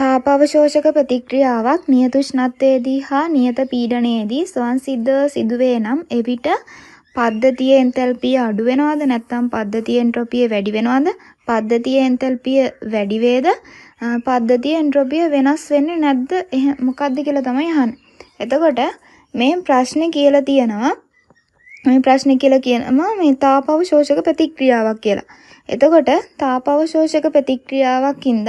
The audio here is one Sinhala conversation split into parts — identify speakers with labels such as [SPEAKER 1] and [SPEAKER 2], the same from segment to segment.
[SPEAKER 1] තාපාවශෝෂක ප්‍රතික්‍රියාවක් නියත උෂ්ණත්වයේදී හා නියත පීඩනයේදී ස්වයංසිද්ධව සිදුවේ නම් එවිට පද්ධතියේ එන්තැල්පිය අඩු වෙනවද නැත්නම් පද්ධතියේ එන්ට්‍රොපිය වැඩි වෙනවද? පද්ධතියේ එන්තැල්පිය වැඩි වේද? පද්ධතියේ එන්ට්‍රොපිය වෙනස් වෙන්නේ නැද්ද? මොකක්ද කියලා තමයි අහන්නේ. එතකොට මේ ප්‍රශ්නේ කියලා තියෙනවා මේ තාපාවශෝෂක ප්‍රතික්‍රියාවක් කියලා. එතකොට තාපාවශෝෂක ප්‍රතික්‍රියාවකින්ද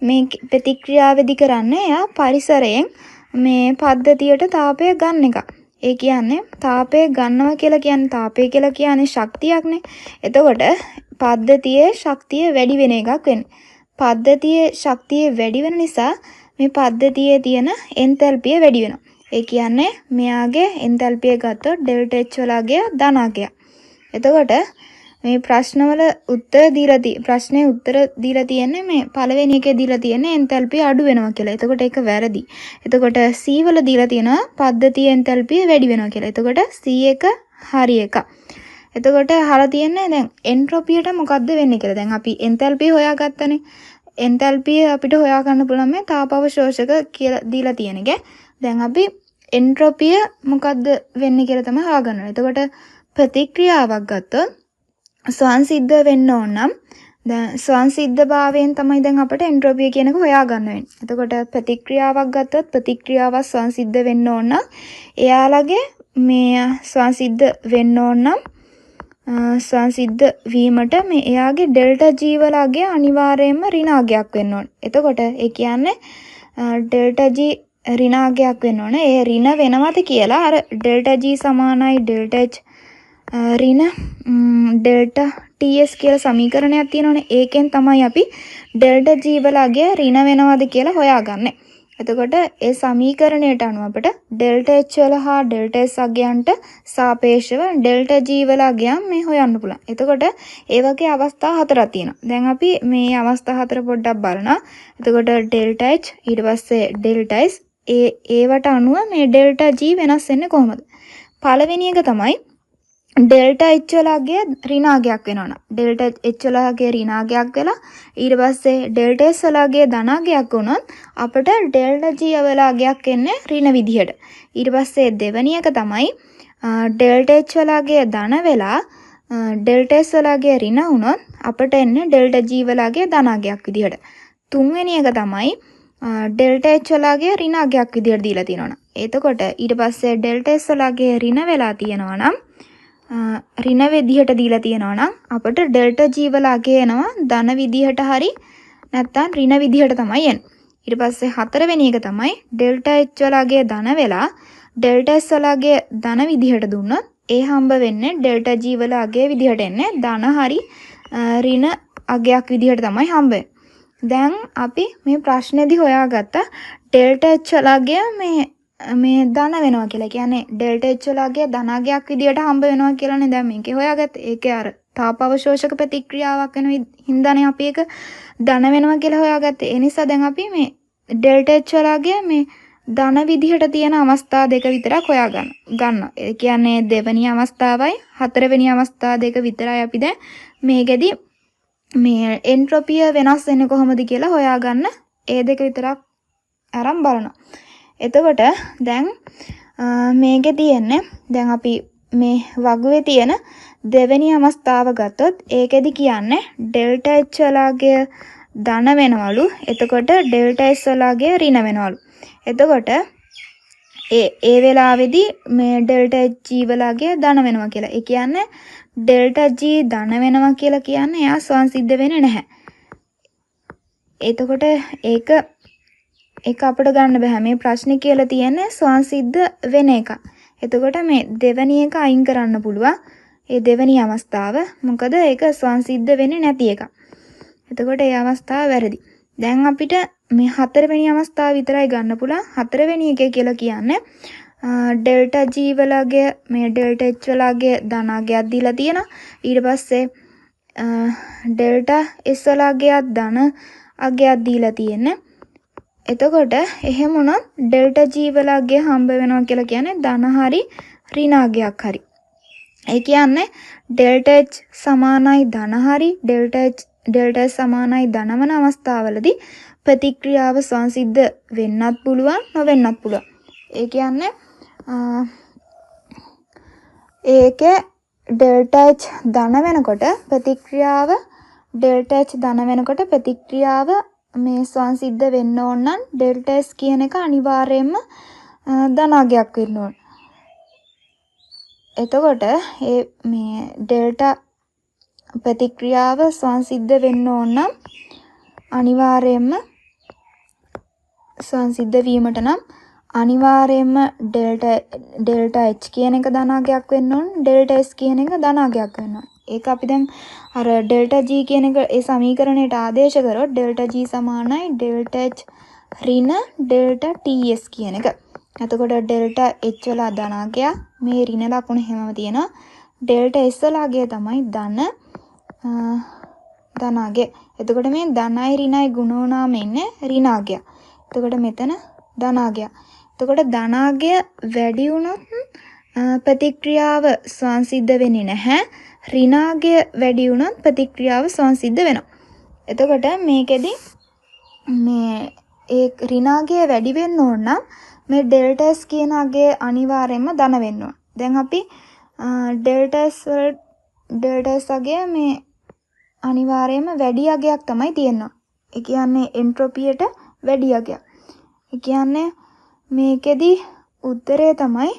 [SPEAKER 1] මේ ප්‍රතික්‍රියාවේදී කරන්නේ එයා පරිසරයෙන් මේ පද්ධතියට තාපය ගන්න එක. ඒ කියන්නේ තාපය ගන්නවා කියලා කියන්නේ තාපය කියලා කියන්නේ ශක්තියක්නේ. එතකොට පද්ධතියේ ශක්තිය වැඩි වෙන එකක් වෙන්නේ. පද්ධතියේ ශක්තිය වැඩි වෙන නිසා මේ පද්ධතියේ තියෙන එන්තැල්පිය වැඩි වෙනවා. ඒ කියන්නේ මෙයාගේ එන්තැල්පිය ගත්තොත් ඩෙල්ටා H වලගේ ධනාගය. එතකොට මේ ප්‍රශ්නවල උත්තර දීලා තියෙන්නේ මේ පළවෙනි එකේ දීලා තියෙන්නේ එන්තැල්පිය අඩු වෙනවා කියලා. එතකොට ඒක වැරදි. එතකොට C වල දීලා තියෙනවා පද්ධතියේ එන්තැල්පිය වැඩි වෙනවා කියලා. එතකොට C එක හරි එක. එතකොට අහලා තියෙන්නේ දැන් එන්ට්‍රොපියට මොකද්ද වෙන්නේ කියලා. දැන් අපි එන්තැල්පිය හොයාගත්තනේ. එන්තැල්පිය අපිට හොයා ගන්න පුළුවන් මේ තාපාවශෝෂක කියලා දීලා තියෙන එක. දැන් අපි එන්ට්‍රොපිය මොකද්ද වෙන්නේ කියලා තමයි හොයාගන්න. එතකොට ප්‍රතික්‍රියාවක් ගත්තොත් ස්වයංසිද්ධ වෙන්න ඕන නම් දැන් ස්වයංසිද්ධභාවයෙන් තමයි දැන් අපිට එන්ට්‍රොපිය කියන එක හොයාගන්න වෙන්නේ. එතකොට ප්‍රතික්‍රියාවක් ගත්තොත් ප්‍රතික්‍රියාව ස්වයංසිද්ධ වෙන්න ඕන නම් එයාලගේ මේ ස්වයංසිද්ධ වෙන්න ඕන නම් ස්වයංසිද්ධ වීමට මේ එයාගේ ඩෙල්ටා G වලගේ අනිවාර්යයෙන්ම ඍණාගයක් වෙන්න ඕන. එතකොට ඒ කියන්නේ ඩෙල්ටා G ඍණාගයක් වෙන්න ඕන. ඒ ඍණ වෙනවද කියලා අර ඩෙල්ටා G සමානයි ඩෙල්ටා H ඍණ ඩෙල්ටා TS කියලා සමීකරණයක් තියෙනවනේ. ඒකෙන් තමයි අපි ඩෙල්ටා G වලගේ ඍණ වෙනවද කියලා හොයාගන්නේ. එතකොට ඒ සමීකරණයට අනුව අපිට ඩෙල්ටා H වල හා ඩෙල්ටා S අගයන්ට සාපේක්ෂව ඩෙල්ටා G වල අගයන් මේ හොයන්න පුළුවන්. එතකොට ඒ වගේ අවස්ථා හතරක් තියෙනවා. දැන් අපි මේ අවස්ථා හතර පොඩ්ඩක් බලනවා. එතකොට ඩෙල්ටා H ඊට පස්සේ ඩෙල්ටා S ඒවට අනුව මේ ඩෙල්ටා G වෙනස් වෙන්නේ කොහොමද? පළවෙනි එක තමයි ඩෙල්ටා H වලගේ ඍණාගයක් වෙනවනම් ඩෙල්ටා H වලගේ ඍණාගයක් වෙලා ඊට පස්සේ ඩෙල්ටා S වලගේ ධනාගයක් වුණොත් අපිට ඩෙල්ටා G වලගයක් එන්නේ ඍණ විදිහට. ඊට පස්සේ දෙවෙනි එක තමයි ඩෙල්ටා H වලගේ ධන වෙලා ඩෙල්ටා S වලගේ ඍණ වුණොත් අපිට එන්නේ ඩෙල්ටා G වලගේ ධනාගයක් විදිහට. තුන්වෙනි එක තමයි ඩෙල්ටා H වලගේ ඍණාගයක් විදිහට දීලා තියෙනවනම්. එතකොට ඊට පස්සේ ඩෙල්ටා S වලගේ ඍණ වෙලා තියෙනවා නම් ඍණ විදිහට දීලා තියෙනවා නම් අපිට ඩෙල්ටා G වල අගය එනවා ධන විදිහට හරි නැත්නම් ඍණ විදිහට තමයි එන්නේ. ඊට පස්සේ හතරවෙනි එක තමයි ඩෙල්ටා H වල අගය ධන වෙලා ඩෙල්ටා S වල අගය ධන විදිහට දුන්නොත් ඒ හම්බ වෙන්නේ ඩෙල්ටා G වල අගය විදිහට එන්නේ ධන හරි ඍණ අගයක් විදිහට තමයි හම්බ වෙන්නේ. දැන් අපි මේ ප්‍රශ්නේදී හොයාගත්ත ඩෙල්ටා H වල අගය මේ ධන වෙනවා කියලා. කියන්නේ ඩෙල්ටා H වලගේ ධනාගයක් විදියට හම්බ වෙනවා කියලානේ දැන් මේකේ හොයාගත්තේ. ඒකේ අර තාපාවශෝෂක ප්‍රතික්‍රියාවක් වෙන හින්දානේ අපි ඒක ධන වෙනවා කියලා හොයාගත්තේ. ඒ නිසා දැන් අපි මේ ඩෙල්ටා H වලගේ මේ ධන විදිහට තියෙන අවස්ථා දෙක විතරක් හොයාගන්න. ඒ කියන්නේ දෙවෙනි අවස්ථාවයි හතරවෙනි අවස්ථා දෙක විතරයි අපි දැන් මේකෙදි මේ එන්ට්‍රොපිය වෙනස් වෙන්නේ කොහොමද කියලා හොයාගන්න. ඒ දෙක විතරක් අරන් බලනවා. එතකොට දැන් මේකේ තියෙන්නේ දැන් අපි මේ වගුවේ තියෙන දෙවෙනි අවස්ථාව ගත්තොත් ඒකෙදි කියන්නේ ඩෙල්ටා H වලගේ ධන වෙනවලු. එතකොට ඩෙල්ටා S වලගේ ඍණ වෙනවලු. එතකොට ඒ වෙලාවේදී මේ ඩෙල්ටා G වලගේ ධන වෙනවා කියලා. ඒ කියන්නේ ඩෙල්ටා G ධන වෙනවා කියලා කියන්නේ එයා ස්වයංසිද්ධ වෙන්නේ නැහැ. එතකොට ඒක අපිට ගන්න බෑ. මේ ප්‍රශ්නේ කියලා තියෙන්නේ ස්වයංසිද්ධ වෙන එක. එතකොට මේ දෙවෙනි එක අයින් කරන්න පුළුවන්. ඒ දෙවෙනි අවස්ථාව. මොකද ඒක ස්වයංසිද්ධ වෙන්නේ නැති එක. එතකොට ඒ අවස්ථාව වැරදි. දැන් අපිට මේ හතරවෙනි අවස්ථාව විතරයි ගන්න පුළුවන්. හතරවෙනි එක කියලා කියන්නේ ඩෙල්ටා G වලගේ මේ ඩෙල්ටා H වලගේ ධනාගයක් දීලා තියෙනවා. ඊට පස්සේ ඩෙල්ටා S වලගේ ධන අගයක් දීලා තියෙන්නේ. එතකොට එහෙම වුණොත් ඩෙල්ටා G වලගේ හම්බ වෙනවා කියලා කියන්නේ ධන හරි ඍණාගයක් හරි. ඒ කියන්නේ ඩෙල්ටා H සමානයි ධන හරි ඩෙල්ටා S සමානයි ධනවන අවස්ථාවලදී ප්‍රතික්‍රියාව සංසිද්ධ වෙන්නත් පුළුවන් නොවෙන්නත් පුළුවන්. ඒ කියන්නේ ඒකේ ඩෙල්ටා H ධන වෙනකොට ප්‍රතික්‍රියාව ඩෙල්ටා H ධන වෙනකොට ප්‍රතික්‍රියාව මේ සංසිද්ධ වෙන්න ඕන නම් ඩෙල්ටා S කියන එක අනිවාර්යයෙන්ම ධනාගයක් වෙන්න ඕන. එතකොට මේ ඩෙල්ටා ප්‍රතික්‍රියාව සංසිද්ධ වෙන්න ඕන නම් අනිවාර්යයෙන්ම සංසිද්ධ වීමට නම් අනිවාර්යයෙන්ම ඩෙල්ටා H කියන එක ධනාගයක් වෙන්න ඕන, ඩෙල්ටා S කියන එක ධනාගයක් වෙන්න ඕන. ඒක අපි දැන් අර ඩෙල්ටා G කියන එක ඒ සමීකරණයට ආදේශ කරොත් ඩෙල්ටා G සමානයි ඩෙල්ටා H ඍණ ඩෙල්ටා TS කියන එක. එතකොට ඩෙල්ටා H වල ධනාගය මේ ඍණ ලකුණ හැමම තියෙනවා. ඩෙල්ටා S වල අගය තමයි ධනාගය. එතකොට මේ ධනයි ඍණයි ගුණ වුණාම ඉන්නේ ඍණාගය. එතකොට මෙතන ධනාගය. එතකොට ධනාගය වැඩි වුණොත් ප්‍රතික්‍රියාව සංසිද්ධ වෙන්නේ නැහැ. ඍණාගය වැඩි වුණොත් ප්‍රතික්‍රියාව සංසිද්ධ වෙනවා. එතකොට මේකෙදි මේ ඒ ඍණාගය වැඩි වෙන්න ඕන නම් මේ ඩෙල්ටා S කියන අගය අනිවාර්යයෙන්ම ධන වෙන්න ඕන. දැන් අපි ඩෙල්ටා S අගය මේ අනිවාර්යයෙන්ම වැඩි අගයක් තමයි තියෙනවා. ඒ කියන්නේ එන්ට්‍රොපියට වැඩි අගයක්. ඒ කියන්නේ මේකෙදි උත්තරය තමයි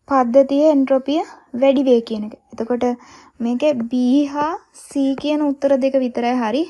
[SPEAKER 1] පද්ධතියේ එන්ට්‍රොපිය වැඩි වේ කියන එක. එතකොට මේකේ B හා C කියන උත්තර දෙක විතරයි හරි.